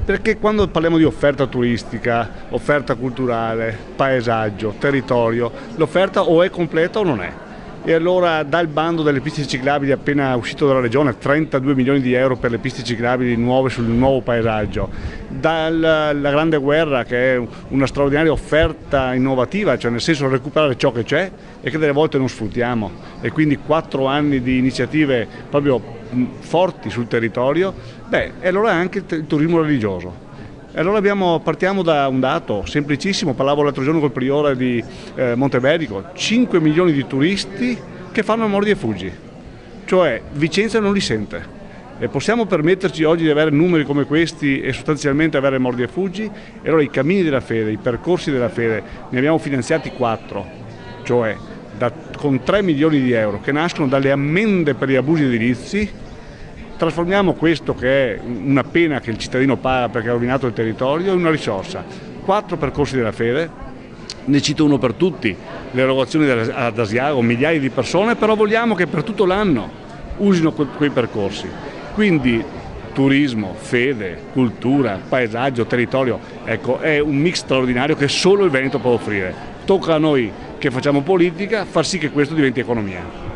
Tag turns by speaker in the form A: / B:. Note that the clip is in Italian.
A: Perché quando parliamo di offerta turistica, offerta culturale, paesaggio, territorio, l'offerta o è completa o non è. E allora dal bando delle piste ciclabili appena uscito dalla regione, 32 milioni di euro per le piste ciclabili nuove sul nuovo paesaggio, dalla Grande Guerra che è una straordinaria offerta innovativa, cioè nel senso recuperare ciò che c'è e che delle volte non sfruttiamo, e quindi 4 anni di iniziative proprio forti sul territorio, e allora anche il turismo religioso. E allora partiamo da un dato semplicissimo, parlavo l'altro giorno col priore di Monteverico, 5 milioni di turisti che fanno mordi e fuggi, cioè Vicenza non li sente. E possiamo permetterci oggi di avere numeri come questi e sostanzialmente avere mordi e fuggi? E allora i cammini della fede, i percorsi della fede, ne abbiamo finanziati 4, cioè con 3 milioni di euro che nascono dalle ammende per gli abusi edilizi. Trasformiamo questo, che è una pena che il cittadino paga perché ha rovinato il territorio, in una risorsa. 4 percorsi della fede, ne cito uno per tutti, l'erogazione ad Asiago, migliaia di persone, però vogliamo che per tutto l'anno usino quei percorsi. Quindi turismo, fede, cultura, paesaggio, territorio, ecco, è un mix straordinario che solo il Veneto può offrire. Tocca a noi che facciamo politica far sì che questo diventi economia.